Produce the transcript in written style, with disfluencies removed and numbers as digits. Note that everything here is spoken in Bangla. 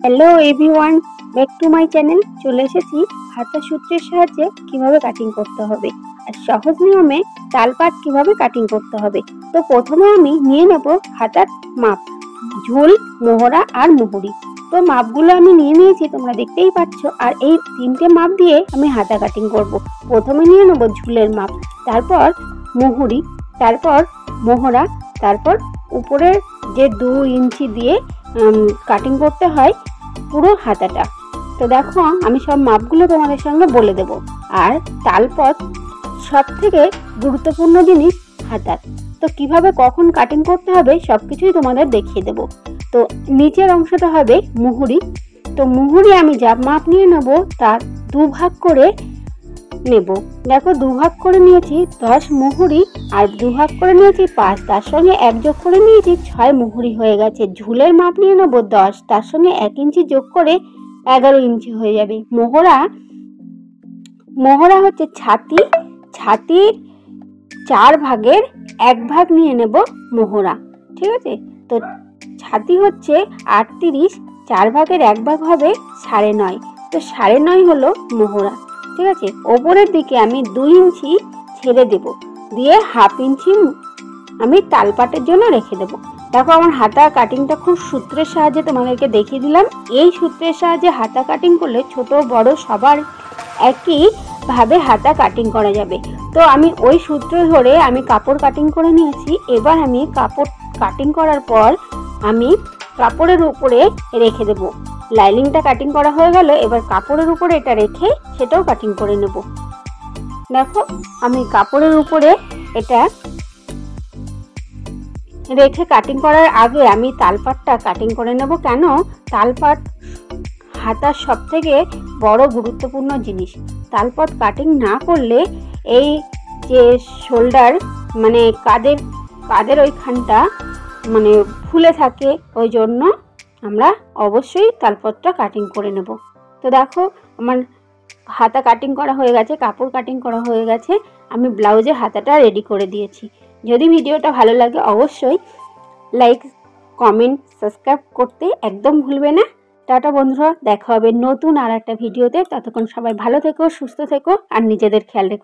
Hello everyone, back to my channel. চলে এসেছি হাতা সূত্রের সাহায্যে কিভাবে কাটিং করতে হবে আর সহজ নিয়মে তালপাট কিভাবে কাটিং করতে হবে। তো প্রথমে আমি নিয়ে নেব হাতার মাপ, ঝুল, মোহরা আর মুহুরি। তো মাপগুলো আমি নিয়ে নিয়েছি, তোমরা দেখতেই পাচ্ছ। আর এই তিনটে মাপ দিয়ে আমি হাতা কাটিং করব। প্রথমে নিয়ে নেব ঝুলের মাপ, তারপর মুহুরি, তারপর মোহরা, তারপর উপরের যে 2 ইঞ্চি দিয়ে কাটিং করতে হয় পুরো হাতাটা। তো দেখো আমি সব মাপগুলো তোমাদের সঙ্গে বলে দেব। আর তালপট সব থেকে গুরুত্বপূর্ণ জিনিস হাতার। তো কিভাবে কখন কাটিং করতে হবে সবকিছুই তোমাদের দেখিয়ে দেব। তো নিচের অংশটা হবে মুহুরি। তো মুহুরি আমি যা মাপ নিয়ে নেব তার 2 ভাগ করে নেব। দেখো 2 ভাগ করে নিয়েছি 10 মুহুরি আর 2 ভাগ করে নিয়েছি 5, তার সঙ্গে 1 যোগ করে নিয়েছি 6 মুহুরি হয়ে গেছে। ঝুলের মাপ নিয়ে নেব 10, তার সঙ্গে 1 ইঞ্চি যোগ করে 11 ইঞ্চি হয়ে যাবে। মোহরা হচ্ছে ছাতির 4 ভাগের 1 ভাগ নিয়ে নেব মোহরা, ঠিক আছে। তো ছাতি হচ্ছে 38, 4 ভাগের 1 ভাগ হবে 9.5, তো 9.5 হলো মোহরা, ঠিক আছে। ওপরের দিকে আমি 2 ইঞ্চি ছেড়ে দেব, দিয়ে 1/2 ইঞ্চি আমি তালপাটের জন্য রেখে দেব। দেখো আমার হাতা কাটিংটা খুব সূত্রের সাহায্যে তোমাদেরকে দেখিয়ে দিলাম। এই সূত্রের সাহায্যে হাতা কাটিং করলে ছোট বড় সবার একই ভাবে হাতা কাটিং করা যাবে। তো আমি ওই সূত্র ধরে আমি কাপড় কাটিং করে নিয়েছি। এবার আমি কাপড় কাটিং করার পর আমি কাপড়ের উপরে রেখে দেব। লাইনিংটা কাটিং করা হয়ে গেল, এবার কাপড়ের উপরে এটা রেখে সেটাও কাটিং করে নেব। দেখো আমি কাপড়ের উপরে এটা রেখে কাটিং করার আগে আমি তালপাটটা কাটিং করে নেব। কেন? তালপাট হাতার সব থেকে বড় গুরুত্বপূর্ণ জিনিস। তালপাট কাটিং না করলে এই যে শোল্ডার মানে কাদের ওইখানটা মানে ফুলে থাকে, ওই জন্য আমরা অবশ্যই তালপাটটা কাটিং করে নেব। তো দেখো আমার হাতা কাটিং করা হয়ে গেছে, কাপড় কাটিং করা হয়ে গেছে, আমি ব্লাউজের হাতাটা রেডি করে দিয়েছি। যদি ভিডিওটা ভালো লাগে অবশ্যই লাইক, কমেন্ট, সাবস্ক্রাইব করতে একদম ভুলবে না। টাটা বন্ধুরা, দেখা হবে নতুন আর একটা ভিডিওতে। ততক্ষণ সবাই ভালো থেকো, সুস্থ থেকো আর নিজেদের খেয়াল রেখো।